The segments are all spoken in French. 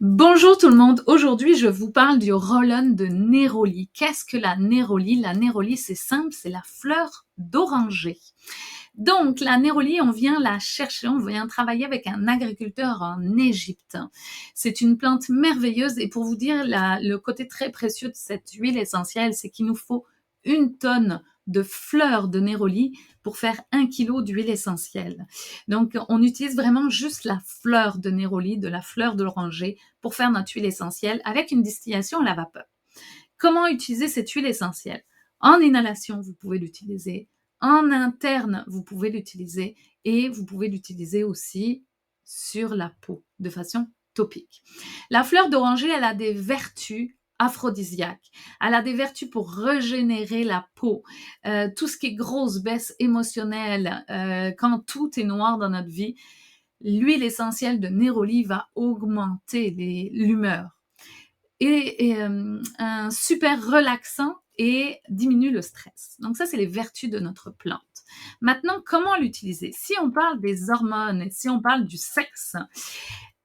Bonjour tout le monde, aujourd'hui je vous parle du roll-on de néroli. Qu'est-ce que la néroli? La néroli c'est simple, c'est la fleur d'oranger. Donc la néroli, on vient la chercher, on vient travailler avec un agriculteur en Égypte. C'est une plante merveilleuse et pour vous dire le côté très précieux de cette huile essentielle, c'est qu'il nous faut 1 tonne de fleurs de néroli pour faire 1 kilo d'huile essentielle. Donc on utilise vraiment juste la fleur de néroli, de la fleur d'oranger pour faire notre huile essentielle avec une distillation à la vapeur. Comment utiliser cette huile essentielle? En inhalation, vous pouvez l'utiliser. En interne, vous pouvez l'utiliser. Et vous pouvez l'utiliser aussi sur la peau, de façon topique. La fleur d'oranger, elle a des vertus aphrodisiaques. Elle a des vertus pour régénérer la peau. Tout ce qui est grosse baisse émotionnelle, quand tout est noir dans notre vie, l'huile essentielle de néroli va augmenter l'humeur et un super relaxant et diminue le stress. Donc ça, c'est les vertus de notre plante. Maintenant, comment l'utiliser? Si on parle des hormones, si on parle du sexe,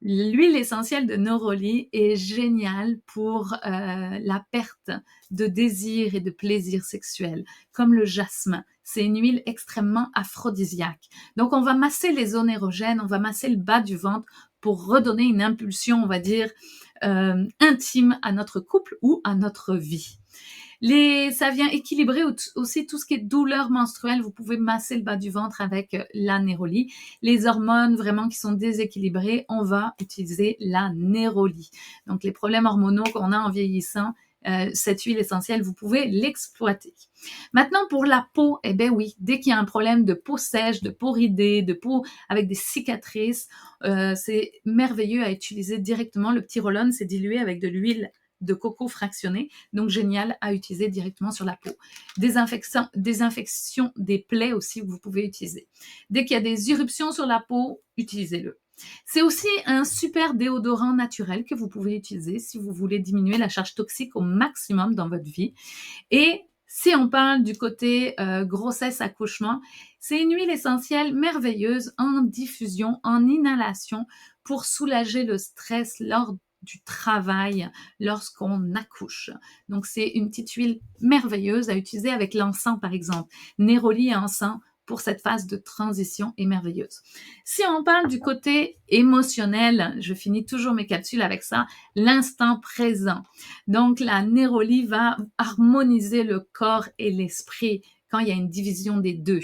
l'huile essentielle de néroli est géniale pour la perte de désir et de plaisir sexuel, comme le jasmin. C'est une huile extrêmement aphrodisiaque. Donc, on va masser les zones érogènes, on va masser le bas du ventre pour redonner une impulsion, on va dire, intime à notre couple ou à notre vie. Ça vient équilibrer aussi tout ce qui est douleur menstruelle. Vous pouvez masser le bas du ventre avec la néroli. Les hormones vraiment qui sont déséquilibrées, on va utiliser la néroli. Donc, les problèmes hormonaux qu'on a en vieillissant, cette huile essentielle, vous pouvez l'exploiter. Maintenant, pour la peau, eh bien oui, dès qu'il y a un problème de peau sèche, de peau ridée, de peau avec des cicatrices, c'est merveilleux à utiliser directement. Le petit roll-on, c'est dilué avec de l'huile de coco fractionnée, donc génial à utiliser directement sur la peau. Désinfection des plaies aussi, vous pouvez utiliser. Dès qu'il y a des éruptions sur la peau, utilisez-le. C'est aussi un super déodorant naturel que vous pouvez utiliser si vous voulez diminuer la charge toxique au maximum dans votre vie. Et si on parle du côté grossesse, accouchement, c'est une huile essentielle merveilleuse en diffusion, en inhalation pour soulager le stress lors du travail lorsqu'on accouche. Donc, c'est une petite huile merveilleuse à utiliser avec l'encens, par exemple. Néroli et encens pour cette phase de transition est merveilleuse. Si on parle du côté émotionnel, je finis toujours mes capsules avec ça, l'instant présent. Donc, la néroli va harmoniser le corps et l'esprit quand il y a une division des deux.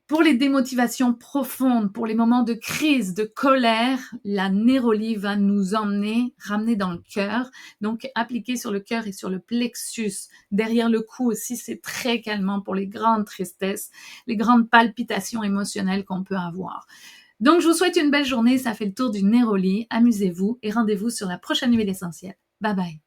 Pour les démotivations profondes, pour les moments de crise, de colère, la néroli va nous ramener dans le cœur. Donc, appliquer sur le cœur et sur le plexus. Derrière le cou aussi, c'est très calmant pour les grandes tristesses, les grandes palpitations émotionnelles qu'on peut avoir. Donc, je vous souhaite une belle journée. Ça fait le tour du néroli. Amusez-vous et rendez-vous sur la prochaine huile essentielle. Bye bye.